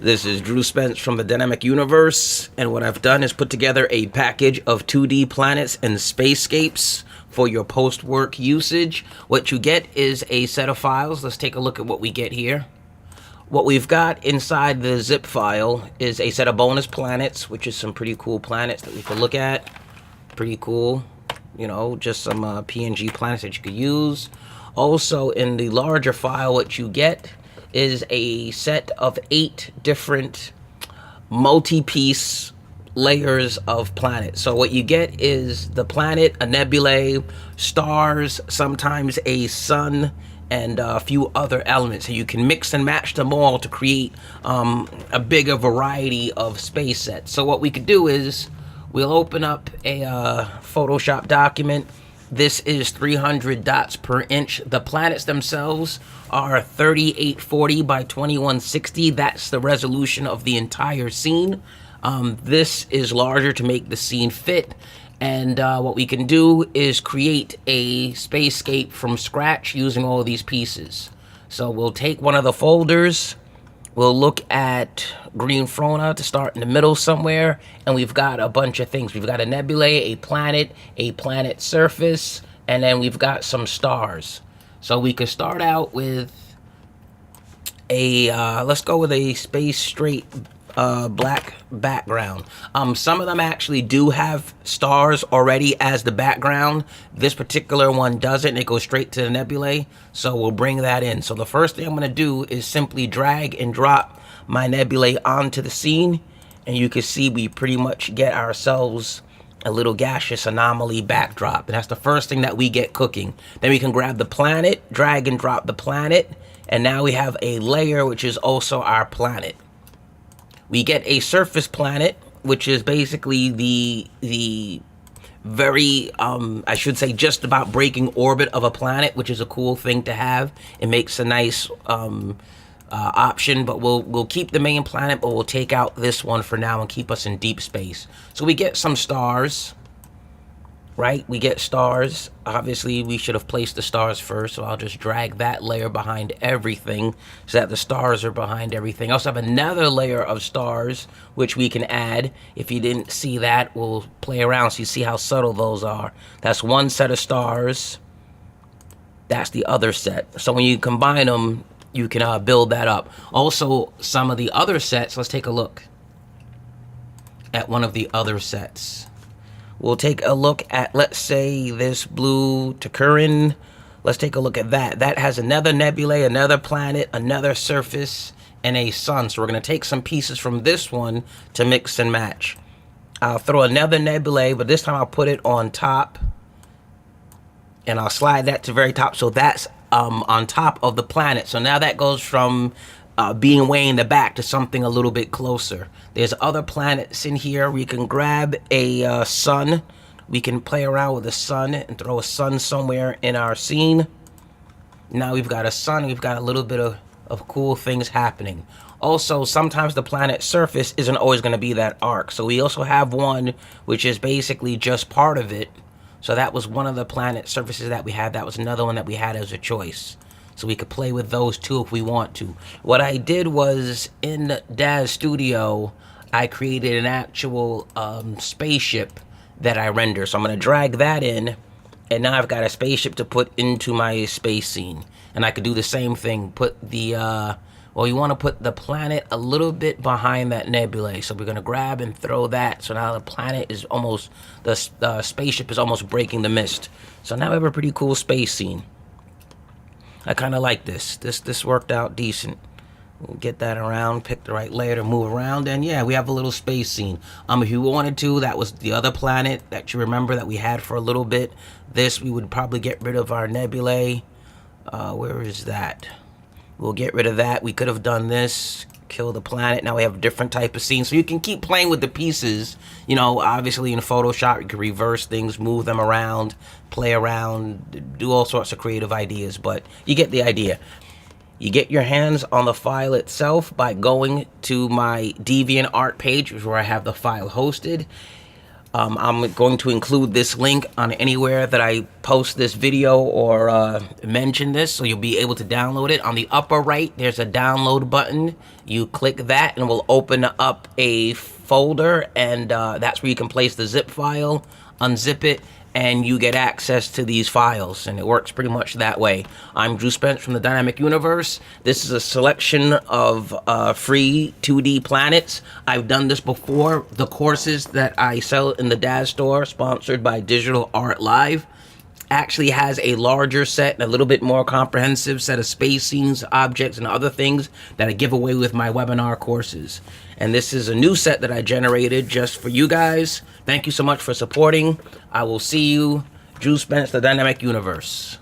This is Drew Spence from the Dynamic Universe, and what I've done is put together a package of 2D planets and spacescapes for your post-work usage. What you get is a set of files. Let's take a look at what we get here. What we've got inside the zip file is a set of bonus planets, which is some pretty cool planets that we can look at. Pretty cool, you know, just some PNG planets that you could use. Also, in the larger file, what you get is a set of 8 different multi-piece layers of planets. So what you get is the planet, a nebulae, stars, sometimes a sun, and a few other elements. So you can mix and match them all to create a bigger variety of space sets. So what we could do is we'll open up a Photoshop document. This is 300 dots per inch. The planets themselves are 3840 by 2160. That's the resolution of the entire scene. This is larger to make the scene fit. And what we can do is create a spacescape from scratch using all of these pieces. So we'll take one of the folders. We'll look at green fauna to start in the middle somewhere, and we've got a bunch of things. We've got a nebulae, a planet surface, and then we've got some stars. So we could start out with a, let's go with a space straight black background. Some of them actually do have stars already as the background. This particular one doesn't. It goes straight to the nebulae, so we'll bring that in. So the first thing I'm going to do is simply drag and drop my nebulae onto the scene, and you can see we pretty much get ourselves a little gaseous anomaly backdrop, and that's the first thing that we get cooking. Then we can grab the planet, drag and drop the planet, and now we have a layer which is also our planet. We get a surface planet, which is basically the very, I should say, just about breaking orbit of a planet, which is a cool thing to have. It makes a nice option, but we'll keep the main planet, but we'll take out this one for now and keep us in deep space. So we get some stars, right? We get stars. Obviously, we should have placed the stars first, so I'll just drag that layer behind everything so that the stars are behind everything. I also have another layer of stars, which we can add. If you didn't see that, we'll play around so you see how subtle those are. That's one set of stars. That's the other set. So when you combine them, you can build that up. Also, some of the other sets, let's take a look at one of the other sets. We'll take a look at, let's say, this blue Takurin. Let's take a look at that. That has another nebulae, another planet, another surface, and a sun. So we're going to take some pieces from this one to mix and match. I'll throw another nebulae, but this time I'll put it on top. And I'll slide that to the very top. So that's on top of the planet. So now that goes from being way in the back to something a little bit closer. There's other planets in here. We can grab a sun. We can play around with the sun and throw a sun somewhere in our scene. Now we've got a sun. We've got a little bit of cool things happening. Also, sometimes the planet's surface isn't always going to be that arc. So we also have one which is basically just part of it. So that was one of the planet surfaces that we had. That was another one that we had as a choice. So we could play with those too if we want to. What I did was in Daz Studio, I created an actual spaceship that I render. So I'm going to drag that in, and now I've got a spaceship to put into my space scene. And I could do the same thing. Put the, well, you want to put the planet a little bit behind that nebulae. So we're going to grab and throw that. So now the planet is almost, the spaceship is almost breaking the mist. So now we have a pretty cool space scene. I kind of like this. This worked out decent. We'll get that around, pick the right layer to move around, and yeah, we have a little space scene. If you wanted to, that was the other planet that you remember that we had for a little bit. This, we would probably get rid of our nebulae. Where is that? We'll get rid of that. We could have done this, kill the planet. Now we have a different type of scene. So you can keep playing with the pieces. You know, obviously in Photoshop, you can reverse things, move them around, play around, do all sorts of creative ideas, but you get the idea. You get your hands on the file itself by going to my DeviantArt page, which is where I have the file hosted. I'm going to include this link on anywhere that I post this video or mention this, so you'll be able to download it. On the upper right, there's a download button. You click that and it will open up a folder, and that's where you can place the zip file, unzip it, and you get access to these files, and it works pretty much that way. I'm Drew Spence from the Dynamic Universe. This is a selection of free 2D planets. I've done this before. The courses that I sell in the Daz store, sponsored by Digital Art Live, actually has a larger set and a little bit more comprehensive set of space scenes, objects, and other things that I give away with my webinar courses. And this is a new set that I generated just for you guys. Thank you so much for supporting. I will see you, Drew Spence, the Dynamic Universe.